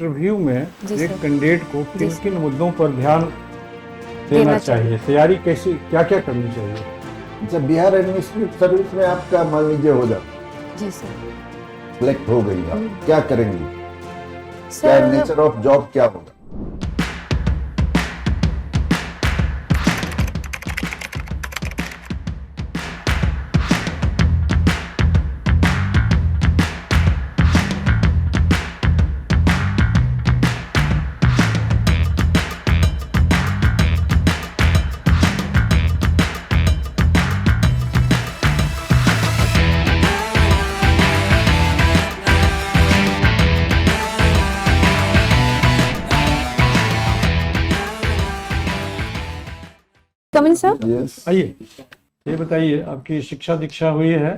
Interview में जी एक sir. Candidate को जी किन सर। किन मुद्दों पर ध्यान देना चाहिए, तैयारी कैसी क्या क्या करनी चाहिए? अच्छा, बिहार एडमिनिस्ट्रेटिव सर्विस में आपका मान लीजिए हो जाता, जी सर। सिलेक्ट हो गई, आप क्या करेंगी? क्या सर नेचर ऑफ जॉब क्या होगा? Coming sir. यस, आइए, ये बताइए, आपकी शिक्षा दीक्षा हुई है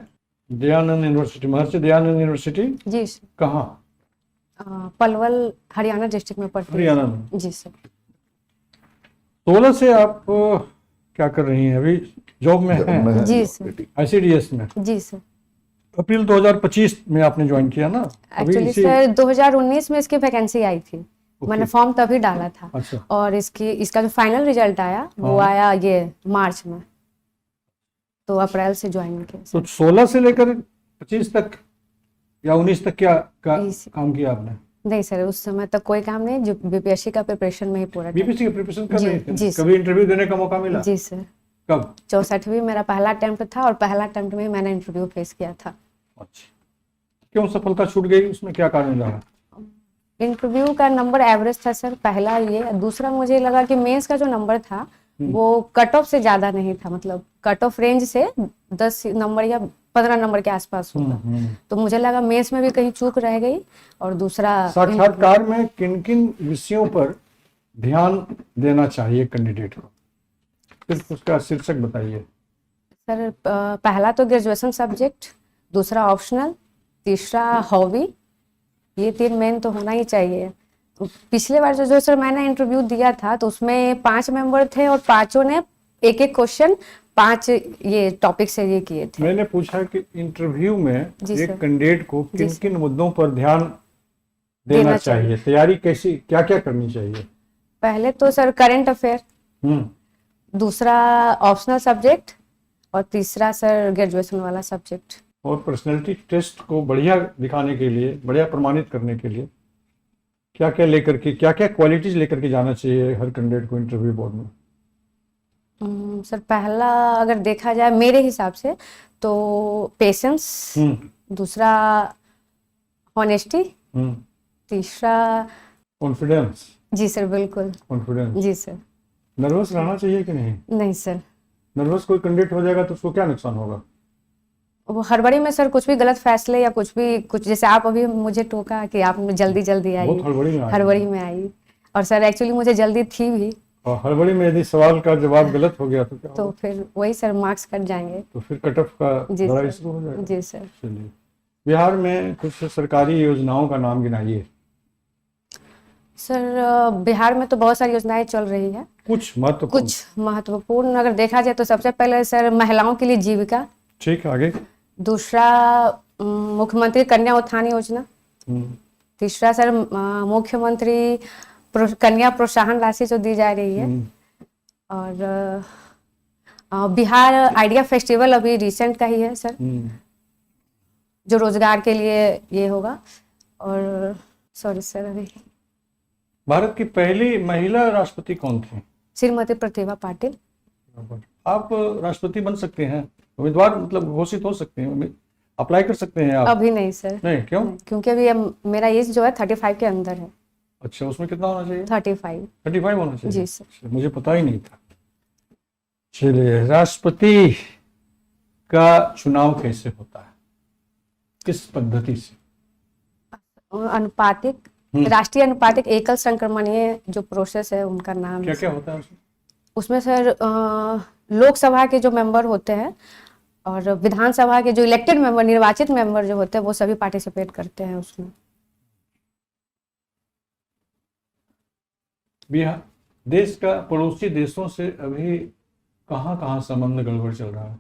दयानंद यूनिवर्सिटी, महर्षि दयानंद यूनिवर्सिटी जी सर। कहाँ? पलवल हरियाणा डिस्ट्रिक्ट में पड़ती है। हरियाणा में। जी सर। 16 से आप क्या कर रही हैं? अभी जॉब में हैं? जी सर। ICDS में। जी सर। अप्रैल 2025 में आपने ज्वाइन किया ना? अभी एक्चुअली इसी सर 2019 में इसकी वैकेंसी आई थी। मैंने फॉर्म तभी डाला था। अच्छा। और इसका जो फाइनल रिजल्ट आया वो हाँ। आया ये मार्च में, तो अप्रैल से ज्वाइन किया तो सर। 16 से लेकर 25 तक या 19 तक क्या इसी- काम किया आपने? नहीं सर, उस समय तक कोई काम नहीं, जो बीपीएससी का प्रिपरेशन में ही पूरा किया। बीपीएससी की प्रिपरेशन कर जी, रही थी? जी सर। कभी इंटरव्यू देने का मौका मिला? जी सर। कब? 64वीं मेरा पहला अटेम्प्ट था और पहला अटेम्प्ट में ही मैंने इंटरव्यू फेस किया था। अच्छा, क्यों सफलता छूट गई? उसमें क्या कारण रहा? इंटरव्यू का नंबर एवरेज था सर, पहला ये। दूसरा मुझे लगा कि मेंस का जो नंबर था वो कट ऑफ से ज्यादा नहीं था, मतलब कट ऑफ रेंज से 10 नंबर या 15 नंबर के आसपास होगा। तो मुझे लगा मेंस में भी कहीं चूक रह गई। और दूसरा साक्षात्कार में किन किन विषयों पर ध्यान देना चाहिए कैंडिडेट को? सिर्फ उसका शीर्षक बताइए। सर पहला तो ग्रेजुएशन सब्जेक्ट, दूसरा ऑप्शनल, तीसरा हॉबी, ये 3 मेन तो होना ही चाहिए। पिछले बार जो सर मैंने इंटरव्यू दिया था तो उसमें 5 मेंबर थे और पांचों ने एक एक क्वेश्चन 5 ये टॉपिक से ये किए थे। मैंने पूछा कि इंटरव्यू में जी एक सर। कैंडिडेट को जी किन सर। किन मुद्दों पर ध्यान देना चाहिए, तैयारी कैसी क्या क्या करनी चाहिए? पहले तो सर करंट अफेयर, दूसरा ऑप्शनल सब्जेक्ट और तीसरा सर ग्रेजुएशन वाला सब्जेक्ट। और पर्सनैलिटी टेस्ट को बढ़िया दिखाने के लिए, बढ़िया प्रमाणित करने के लिए क्या क्या लेकर के, क्या क्या क्वालिटीज लेकर के जाना चाहिए हर कैंडिडेट को इंटरव्यू बोर्ड में? सर पहला अगर देखा जाए मेरे हिसाब से तो पेशेंस, दूसरा ऑनेस्टी, तीसरा कॉन्फिडेंस। जी सर बिल्कुल। कॉन्फिडेंस। जी सर। नर्वस रहना चाहिए कि नहीं? नहीं सर, नर्वस कोई कैंडिडेट हो जाएगा तो उसको क्या नुकसान होगा? वो हड़बड़ी में सर कुछ भी गलत फैसले या कुछ जैसे आप अभी मुझे टोका कि आप जल्दी जल्दी आई, बहुत हड़बड़ी में आई। हड़बड़ी में आई। और सर एक्चुअली मुझे जल्दी थी भी, और हड़बड़ी में यदि सवाल का जवाब गलत हो गया तो क्या तो होगा? फिर वही सर मार्क्स कट जाएंगे। तो फिर कट ऑफ का जी लड़ाई सर। शुरू हो जाएगा। जी सर। चलिए, बिहार में कुछ सरकारी योजनाओं का नाम गिनाइए। सर बिहार में तो बहुत सारी योजनाएं चल रही है। कुछ महत्वपूर्ण। कुछ महत्वपूर्ण अगर देखा जाए तो सबसे पहले सर महिलाओं के लिए जीविका, ठीक, आगे। दूसरा मुख्यमंत्री कन्या उत्थान योजना, तीसरा सर मुख्यमंत्री कन्या प्रोत्साहन राशि जो दी जा रही है, और बिहार आइडिया फेस्टिवल अभी रिसेंट का ही है सर, जो रोजगार के लिए ये होगा। और सॉरी सर, अभी भारत की पहली महिला राष्ट्रपति कौन थी? श्रीमती प्रतिभा पाटिल। आप राष्ट्रपति बन सकते हैं, उम्मीदवार मतलब घोषित हो सकते हैं, अप्लाई कर सकते हैं आप? अभी नहीं सर। नहीं, क्यों? नहीं, क्योंकि अभी मेरा एज जो है 35 के अंदर है। अच्छा, उसमें कितना होना चाहिए? 35। 35 होना चाहिए? जी सर। अच्छा, मुझे पता ही नहीं था। चलिए, राष्ट्रपति का चुनाव कैसे होता है, किस पद्धति से? अनुपातिक, राष्ट्रीय अनुपातिक एकल संक्रमणीय जो प्रोसेस है उनका नाम क्या है। क्या होता है उसमें? उसमें सर लोकसभा के जो मेंबर होते हैं और विधानसभा के जो इलेक्टेड मेंबर, निर्वाचित मेंबर जो होते हैं, वो सभी पार्टिसिपेट करते हैं उसमें। बिहार देश का पड़ोसी देशों से अभी कहाँ कहाँ संबंध गड़बड़ चल रहा है?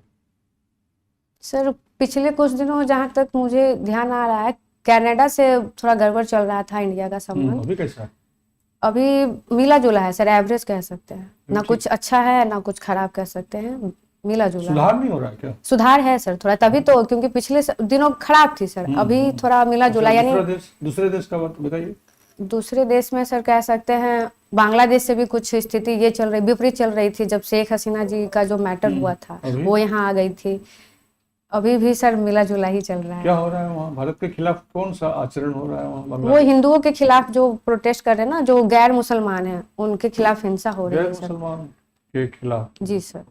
सर पिछले कुछ दिनों जहाँ तक मुझे ध्यान आ रहा है, कनाडा से थोड़ा गड़बड़ चल रहा था इंडिया का संबंध। अभी कैसा है? अभी मिला जुला है सर, एवरेज कह सकते हैं, ना ठीक। कुछ अच्छा है ना कुछ खराब कह सकते हैं, मिला जुला है। सुधार नहीं हो रहा है क्या? सुधार है सर थोड़ा, तभी तो, क्योंकि पिछले दिनों खराब थी सर, अभी थोड़ा मिला जुला, यानी दूसरे देश का बात बताइए। दूसरे देश में सर कह सकते हैं बांग्लादेश से भी कुछ स्थिति ये चल रही, विपरीत चल रही थी, जब शेख हसीना जी का जो मैटर हुआ था अभी? वो यहाँ आ गई थी। अभी भी सर मिला जुला ही चल रहा है। क्या हो रहा है वहाँ? भारत के खिलाफ कौन सा आचरण हो रहा है वहाँ वो बांग्लादेश? हिंदुओं के खिलाफ जो प्रोटेस्ट कर रहे हैं ना, जो गैर मुसलमान हैं उनके खिलाफ हिंसा हो रही गैर है सर। मुसलमान के खिलाफ? जी सर।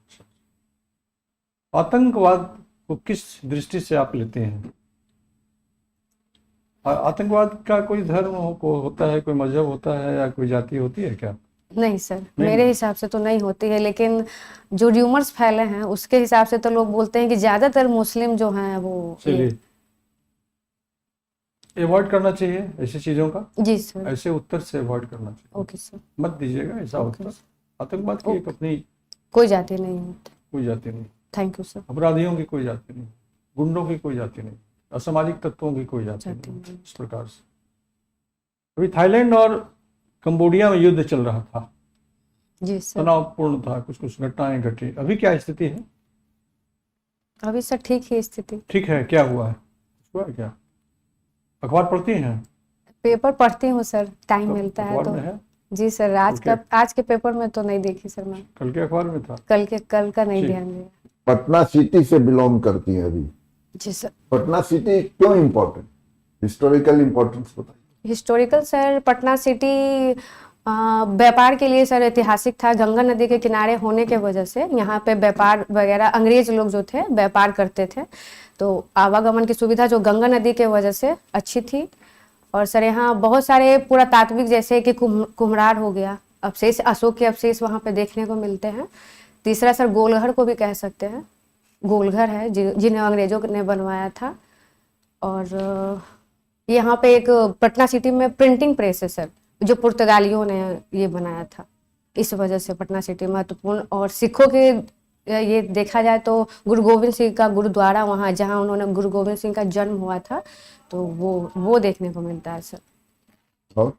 आतंकवाद को किस दृष्टि से आप लेते हैं? आतंकवाद का कोई धर्म होता है, कोई मजहब होता है या कोई जाति होती है क्या? नहीं सर, मेरे हिसाब से तो नहीं होती है, लेकिन जो र्यूमर्स फैले हैं उसके हिसाब से तो लोग बोलते हैं कि ज्यादातर मुस्लिम जो हैं वो। चलिए, अवॉइड करना चाहिए ऐसी चीजों का। जी सर। ऐसे उत्तर से अवॉइड करना चाहिए। Okay sir. मत दीजिएगा ऐसा उत्तर। आतंकवाद की एक अपनी कोई जाति नहीं होती। कोई जाति नहीं, थैंक यू सर। अपराधियों की कोई जाति नहीं, गुंडों की कोई जाति नहीं, असामाजिक तत्वों की कोई जाति नहीं। इस प्रकार से अभी थाईलैंड और कंबोडिया में युद्ध चल रहा था, जी सर। तनावपूर्ण था, कुछ कुछ घटनाएं घटी। अभी क्या स्थिति है? अभी सर ठीक ही स्थिति। ठीक है, क्या हुआ है? हुआ है क्या? अखबार पढ़ती हैं? पेपर पढ़ती हूँ सर, टाइम मिलता है अखबार तो। में है? जी सर, आज के पेपर में तो नहीं देखी सर मैं। कल के अखबार में था? कल का नहीं जी। ध्यान दिया। पटना सिटी से बिलोंग करती हैं अभी। जी सर। पटना सिटी क्यों इम्पोर्टेंट? हिस्टोरिकल इम्पोर्टेंस बताइए। हिस्टोरिकल सर, पटना सिटी व्यापार के लिए सर ऐतिहासिक था। गंगा नदी के किनारे होने के वजह से यहाँ पे व्यापार वगैरह, अंग्रेज लोग जो थे व्यापार करते थे, तो आवागमन की सुविधा जो गंगा नदी के वजह से अच्छी थी। और सर यहाँ बहुत सारे पुरातात्विक, जैसे कि कुम्हरार हो गया, अवशेष, अशोक के अवशेष वहाँ पे देखने को मिलते हैं। तीसरा सर गोलघर को भी कह सकते हैं, गोलघर है जिन्हें अंग्रेजों ने बनवाया था। और यहाँ पे एक पटना सिटी में प्रिंटिंग प्रेस है सर, जो पुर्तगालियों ने ये बनाया था, इस वजह से पटना सिटी महत्वपूर्ण। और सिखों के ये देखा जाए तो गुरु गोविंद सिंह का गुरुद्वारा वहाँ, जहाँ उन्होंने गुरु गोविंद सिंह का जन्म हुआ था, तो वो देखने को मिलता है सर। और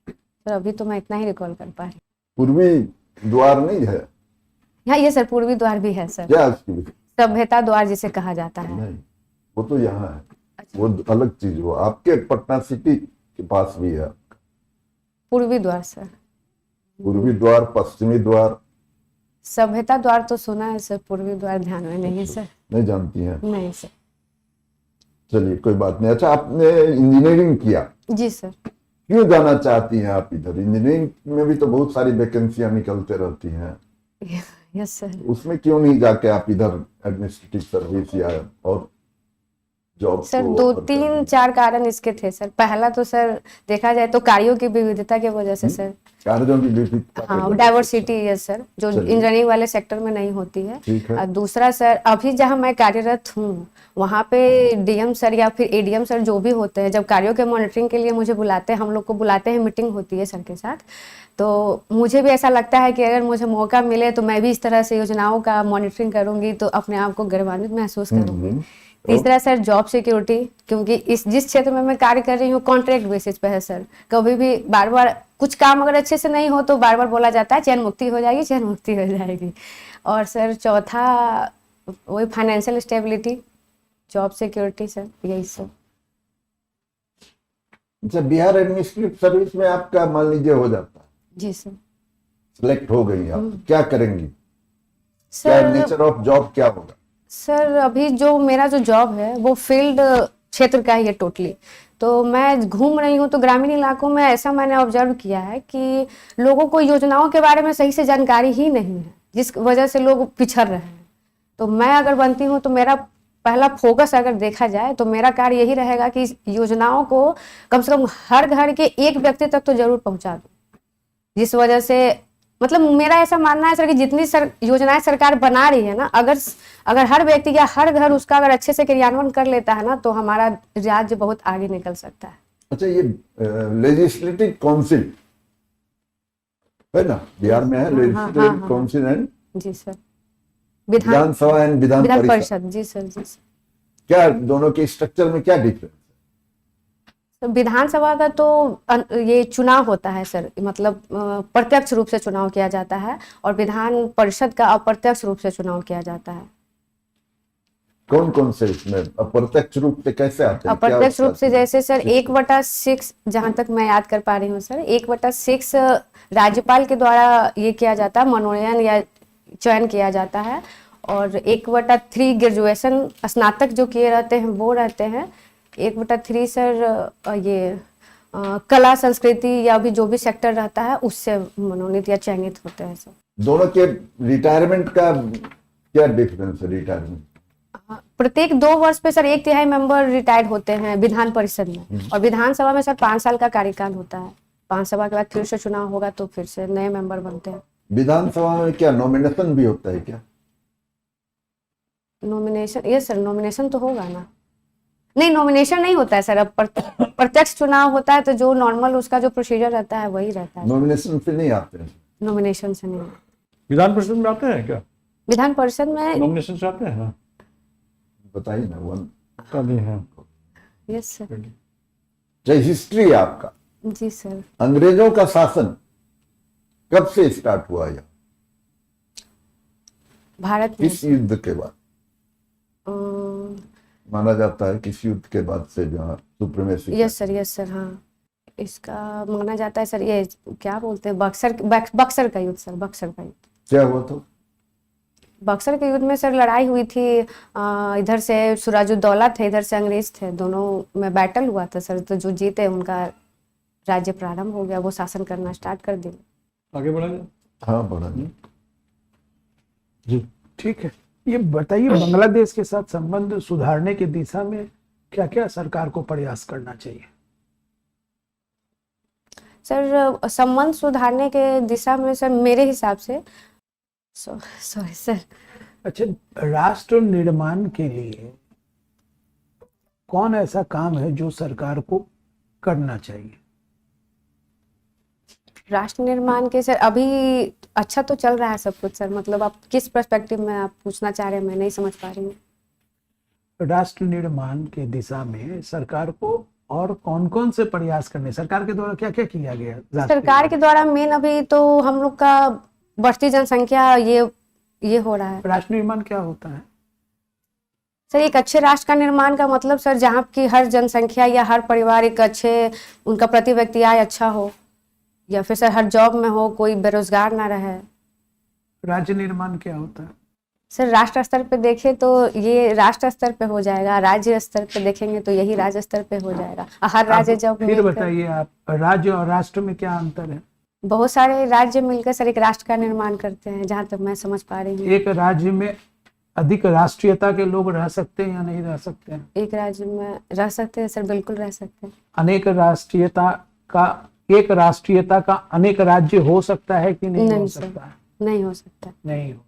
सर अभी तो मैं इतना ही रिकॉल कर पा रही हूँ। पूर्वी द्वार नहीं है? हाँ ये सर, पूर्वी द्वार भी है सर, क्या उसकी? सभ्यता द्वार जिसे कहा जाता है। नहीं, वो तो यहाँ है, वो अलग चीज। वो आपके पटना सिटी के पास भी है पूर्वी द्वार सर। पूर्वी द्वार, पश्चिमी द्वार। सभ्यता द्वार तो सुना है सर, पूर्वी द्वार ध्यान में नहीं है सर। नहीं जानती हैं? नहीं सर। चलिए कोई बात नहीं। अच्छा, आपने इंजीनियरिंग किया, जी सर। क्यों जाना चाहती हैं आप इधर? इंजीनियरिंग में भी तो बहुत सारी वैकेंसियां निकलते रहती हैं, यस सर। उसमें क्यों नहीं जाके आप इधर एडमिनिस्ट्रेटिव सर्विस या और जॉब? सर 2-3-4 कारण इसके थे सर। पहला तो सर देखा जाए तो कार्यों की विविधता की वजह से सर, कार्यों की विविधता। हाँ डाइवर्सिटी है सर, जो इंजीनियरिंग वाले सेक्टर में नहीं होती है। ठीक है। और दूसरा सर, अभी जहाँ मैं कार्यरत हूँ वहाँ पे डीएम सर या फिर एडीएम सर जो भी होते हैं, जब कार्यों के मॉनिटरिंग के लिए मुझे बुलाते हैं, हम लोग को बुलाते हैं, मीटिंग होती है सर के साथ, तो मुझे भी ऐसा लगता है कि अगर मुझे मौका मिले तो मैं भी इस तरह से योजनाओं का मॉनिटरिंग करूंगी, तो अपने आप को गर्वान्वित महसूस करूंगी। तीसरा सर जॉब सिक्योरिटी, क्योंकि जिस क्षेत्र में मैं कार्य कर रही हूँ कॉन्ट्रैक्ट बेसिस पे है सर। कभी भी बार बार कुछ काम अगर अच्छे से नहीं हो तो बार बार बोला जाता है चयन मुक्ति हो जाएगी, चयन मुक्ति हो जाएगी। और सर चौथा वही financial stability, job security sir, यही सब। अच्छा, बिहार एडमिनिस्ट्रेटिव सर्विस में आपका मान लीजिए हो जाता है, जी सर, सिलेक्ट हो गई आप, क्या करेंगी? क्या सर नेचर ऑफ जॉब क्या होगा? सर अभी जो मेरा जो जॉब है वो फील्ड क्षेत्र का ही है टोटली, तो मैं घूम रही हूँ, तो ग्रामीण इलाकों में ऐसा मैंने ऑब्जर्व किया है कि लोगों को योजनाओं के बारे में सही से जानकारी ही नहीं है, जिस वजह से लोग पिछड़ रहे हैं। तो मैं अगर बनती हूँ तो मेरा पहला फोकस अगर देखा जाए तो मेरा कार्य यही रहेगा कि इस योजनाओं को कम से कम हर घर के एक व्यक्ति तक तो जरूर पहुंचा दूं, जिस वजह से मतलब मेरा ऐसा मानना है सर कि जितनी योजनाएं सरकार बना रही है ना, अगर हर व्यक्ति या हर घर उसका अगर अच्छे से क्रियान्वयन कर लेता है ना, तो हमारा राज्य बहुत आगे निकल सकता है। अच्छा, ये लेजिस्लेटिव काउंसिल है ना, बिहार में है लेजिस्लेटिव काउंसिल एंड, जी सर, विधानसभा एंड विधान परिषद। जी सर, जी सर। क्या दोनों के स्ट्रक्चर में क्या डिफरेंस तो विधानसभा का तो ये चुनाव होता है सर, मतलब प्रत्यक्ष रूप से चुनाव किया जाता है, और विधान परिषद का अप्रत्यक्ष रूप से चुनाव किया जाता है। कौन कौन से इसमें अप्रत्यक्ष रूप से कैसे आते हैं? अप्रत्यक्ष क्या रूप से जैसे सर 1/6, जहां तक मैं याद कर पा रही हूँ सर, 1/6 राज्यपाल के द्वारा ये किया जाता है, मनोनयन या चयन किया जाता है, और 1/3 ग्रेजुएशन स्नातक जो किए रहते हैं वो रहते हैं। 1/3 सर ये कला संस्कृति या भी जो भी सेक्टर रहता है उससे मनोनीत या चयनित होते हैं सर। दोनों के रिटायरमेंट का क्या डिफरेंस है? रिटायरमेंट प्रत्येक 2 वर्ष पे सर 1/3 मेंबर रिटायर्ड होते हैं विधान परिषद में, और विधानसभा में सर 5 साल का कार्यकाल होता है। 5 साल के बाद फिर से चुनाव होगा तो फिर से नए मेंबर बनते हैं। विधानसभा में क्या नॉमिनेशन भी होता है क्या? नॉमिनेशन, यस सर, नॉमिनेशन तो होगा ना। नहीं, नॉमिनेशन नहीं होता है सर, अब प्रत्यक्ष चुनाव होता है तो जो नॉर्मल उसका जो प्रोसीजर रहता है वही रहता है। नॉमिनेशन से नहीं आते हैं? नॉमिनेशन से नहीं। विधान परिषद में आते हैं क्या? विधान परिषद में नॉमिनेशन से आते हैं? बताइए ना। पता नहीं है। Yes sir. जो हिस्ट्री है आपका, जी सर। अंग्रेजों का शासन कब से स्टार्ट हुआ या भारत में किस युद्ध के बाद? माना जाता है किस युद्ध के बाद से जहाँ सुप्रीमेसी? यस सर, हाँ। इसका माना जाता है सर, ये क्या बोलते हैं, बक्सर का युद्ध सर, बक्सर का युद्ध। क्या हुआ था? बक्सर के युद्ध में सर लड़ाई हुई थी, इधर से सिराजुद्दौला थे, इधर से अंग्रेज थे, दोनों में बैटल हुआ था सर। तो जो जीते उनका राज्य प्रारंभ हो गया, वो शासन करना स्टार्ट कर दिए। आगे बढ़ेंगे? हाँ बढ़ा जी। ठीक है, ये बताइए बांग्लादेश के साथ संबंध सुधारने की दिशा में क्या क्या सरकार को प्रयास करना चाहिए? सर संबंध सुधारने के दिशा में सर मेरे हिसाब से सॉरी सर। अच्छा, राष्ट्र निर्माण के लिए कौन ऐसा काम है जो सरकार को करना चाहिए? राष्ट्र निर्माण के सर अभी अच्छा तो चल रहा है सब कुछ सर, मतलब आप किस पर्सपेक्टिव में आप पूछना चाह रहे हैं, मैं नहीं समझ पा रही हूँ। राष्ट्र निर्माण के दिशा में सरकार को और कौन कौन से प्रयास करने, सरकार के द्वारा क्या क्या किया गया? सरकार के द्वारा मेन अभी तो हम लोग का बढ़ती जनसंख्या ये हो रहा है। राष्ट्र निर्माण क्या होता है सर? एक अच्छे राष्ट्र का निर्माण का मतलब सर जहाँ की हर जनसंख्या या हर परिवार एक अच्छे, उनका प्रति व्यक्ति आय अच्छा हो, या फिर सर हर जॉब में हो, कोई बेरोजगार ना रहे। राज्य निर्माण क्या होता है? सर राष्ट्र स्तर पे देखें तो ये राष्ट्र स्तर पे हो जाएगा, राज्य स्तर पे देखेंगे तो यही राज्य स्तर पे हो जाएगा। हर राज्य जब फिर बताइए आप, राज्य और राष्ट्र में क्या अंतर है? बहुत सारे राज्य मिलकर सर एक राष्ट्र का निर्माण करते हैं, जहां तक मैं समझ पा रही हूँ। एक राज्य में अधिक राष्ट्रीयता के लोग रह सकते हैं या नहीं रह सकते हैं? एक राज्य में रह सकते हैं सर, बिल्कुल रह सकते हैं। अनेक राष्ट्रीयता का, एक राष्ट्रीयता का अनेक राज्य हो सकता है कि नहीं हो सर, सकता है? नहीं हो सकता। नहीं हो।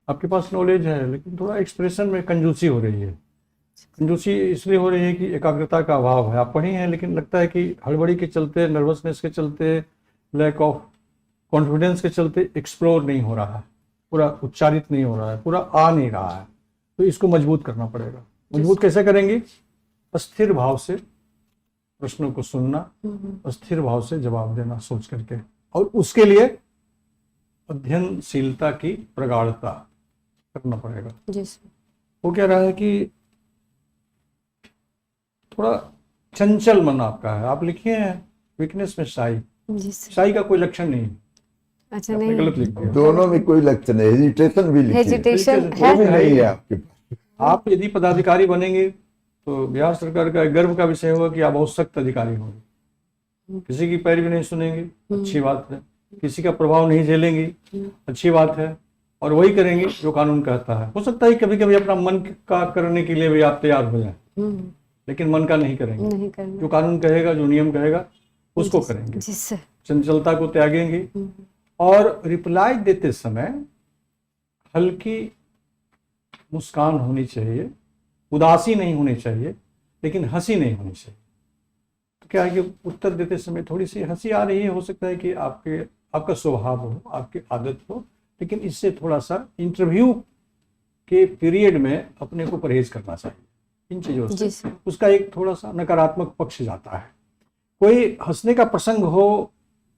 आपके पास नॉलेज है लेकिन थोड़ा एक्सप्रेशन में कंजूसी हो रही है। कंजूसी इसलिए हो रही है कि एकाग्रता का अभाव है। आप पढ़ी हैं लेकिन लगता है कि हड़बड़ी के चलते, नर्वसनेस के चलते, लैक ऑफ कॉन्फिडेंस के चलते एक्सप्लोर नहीं हो रहा है, पूरा उच्चारित नहीं हो रहा है, पूरा आ नहीं रहा है। तो इसको मजबूत करना पड़ेगा। मजबूत कैसे करेंगे? स्थिर भाव से प्रश्नों को सुनना, स्थिर भाव से जवाब देना सोच करके, और उसके लिए अध्ययनशीलता की प्रगाढ़ता करना पड़ेगा। जी सर। वो कह रहा है कि थोड़ा चंचल मन आपका है। आप लिखिए हैं वीकनेस में शाई। जी सर। शाई का कोई लक्षण नहीं है। अच्छा, आपने नहीं गलत लिख दिया। दोनों में कोई लक्षण है, हेजिटेशन भी लिखिए। हेजिटेशन है। वो भी नहीं है आपके पास। आप यदि पदाधिकारी बनेंगे तो बिहार सरकार का गर्व का विषय होगा कि आप बहुत सख्त अधिकारी होंगे। किसी की पैरवी नहीं सुनेंगे, अच्छी बात है। किसी का प्रभाव नहीं झेलेंगी, अच्छी बात है। और वही करेंगे जो कानून कहता है। हो सकता है कभी कभी अपना मन का करने के लिए भी आप तैयार हो जाए, लेकिन मन का नहीं करेंगे। नहीं करना। जो कानून कहेगा, जो नियम कहेगा उसको करेंगे। जी सर। चंचलता को त्यागेंगे। और रिप्लाई देते समय हल्की मुस्कान होनी चाहिए, उदासी नहीं होनी चाहिए, लेकिन हंसी नहीं होनी चाहिए। तो क्या है कि उत्तर देते समय थोड़ी सी हंसी आ रही है, हो सकता है कि आपका स्वभाव हो, आपकी आदत हो, लेकिन इससे थोड़ा सा इंटरव्यू के पीरियड में अपने को परहेज करना चाहिए इन चीज़ों जी से। सर। उसका एक थोड़ा सा नकारात्मक पक्ष जाता है। कोई हंसने का प्रसंग हो,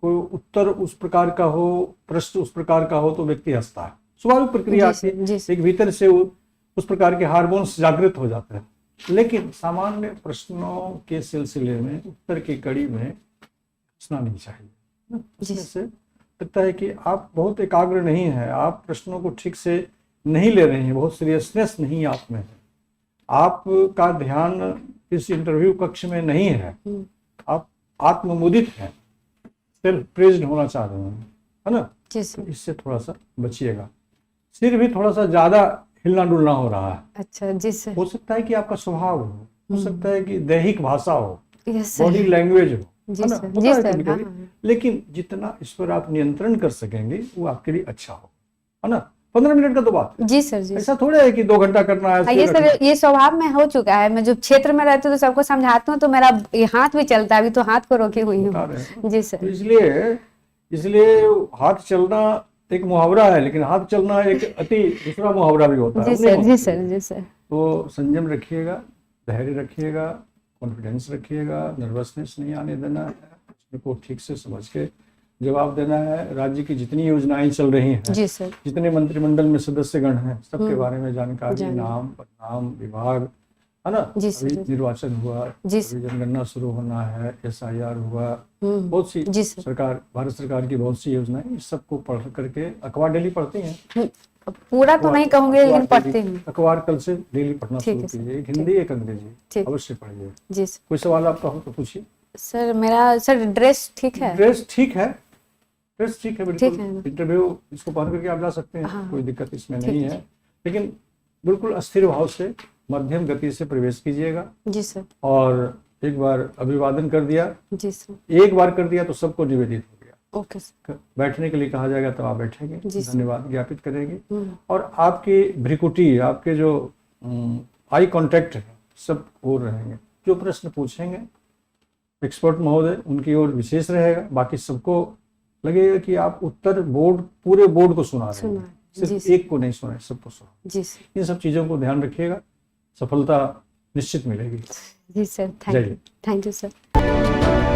कोई उत्तर उस प्रकार का हो, प्रश्न उस प्रकार का हो तो व्यक्ति हंसता है, स्वाभाविक प्रक्रिया जी सर, आती जी है, सर। एक भीतर से उस प्रकार के हार्मोन्स जागृत हो जाते हैं। लेकिन सामान्य प्रश्नों के सिलसिले में, उत्तर की कड़ी में हंसना नहीं चाहिए। जी इसमें से लगता है कि आप बहुत एकाग्र नहीं है, आप प्रश्नों को ठीक से नहीं ले रहे हैं, बहुत सीरियसनेस नहीं आप में है, आपका ध्यान इस इंटरव्यू कक्ष में नहीं है, आप आत्ममुदित हैं, सेल्फ प्रेज्ड होना चाह रहे हैं, है ना। जी तो सर। इससे थोड़ा सा बचिएगा। सिर भी थोड़ा सा ज्यादा हिलना डुलना हो रहा है, अच्छा जी सर। हो सकता है कि आपका स्वभाव हो सकता है कि दैहिक भाषा हो, यस सर। बॉडी लैंग्वेज हो, जी है ना, सर, होता जी है सर, कभी-कभी। हाँ, हाँ। लेकिन जितना इस पर आप नियंत्रण कर सकेंगे वो आपके लिए अच्छा हो, है ना। 15 मिनट का तो बात है, जी सर, जी ऐसा थोड़ा है कि 2 घंटा करना है। हाँ, ये सर, ये स्वभाव में हो चुका है। मैं जो क्षेत्र में रहती हूँ तो सबको समझाती हूँ, तो मेरा ये हाथ भी चलता है, अभी तो हाथ को रोकी हुई बता हूँ। रहे हैं। जी तो सर। इसलिए हाथ चलना एक मुहावरा है, लेकिन हाथ चलना एक अति दूसरा मुहावरा भी होता है, जी वो नहीं सर, होना जी सर, चाहिए। जी सर। तो संयम रखिएगा, धैर्य रखिएगा, कॉन्फिडेंस रखिएगा, नर्वसनेस नहीं आने देना है, उसमें को ठीक से समझ के जवाब देना है। राज्य की जितनी योजनाएं चल रही हैं, जी सर। जितने मंत्रिमंडल में सदस्यगण हैं, सबके बारे में जानकारी, नाम, पदनाम, विभाग, है ना। जी सर, अभी जी। निर्वाचन हुआ, जी अभी जनगणना शुरू होना है, SIR हुआ, हम्म। बहुत सी जी सर। भारत सरकार की बहुत सी योजनाएं, इस सबको पढ़ करके अखबार डेली पढ़ती हैं। पूरा तो नहीं कहूंगी, लेकिन पढ़ती हूँ। अखबार कल से डेली पढ़ना ठीक शुरू है सर, कीजिए, एक हिंदी एक अंग्रेजी ठीक। अवश्य पढ़िए। जी सर। कोई सवाल आपका हो तो पूछिए। सर मेरा सर ड्रेस ठीक है? ड्रेस ठीक है, ड्रेस ठीक है, बिल्कुल ठीक है। इंटरव्यू इसको पहन करके आप जा सकते हैं, हाँ। कोई दिक्कत इसमें ठीक नहीं है। है। लेकिन बिल्कुल अस्थिर भाव से, मध्यम गति से प्रवेश कीजिएगा। जी सर। और एक बार अभिवादन कर दिया, जी सर। एक बार कर दिया तो सबको निवेदित हो गया। Okay sir. बैठने के लिए कहा जाएगा तो आप बैठेंगे, जी सर। धन्यवाद ज्ञापित करेंगे, और आपकी भ्रिकुटी, आपके जो आई कांटेक्ट है, सब और रहेंगे। जो प्रश्न पूछेंगे एक्सपर्ट महोदय उनकी ओर विशेष रहेगा, बाकी सबको लगेगा कि आप उत्तर पूरे बोर्ड को सुना रहे हैं, सिर्फ एक को नहीं सुना, सबको सुना। जी सर। इन सब चीजों को ध्यान रखिएगा, सफलता निश्चित मिलेगी। जी सर, जय थैंक यू सर।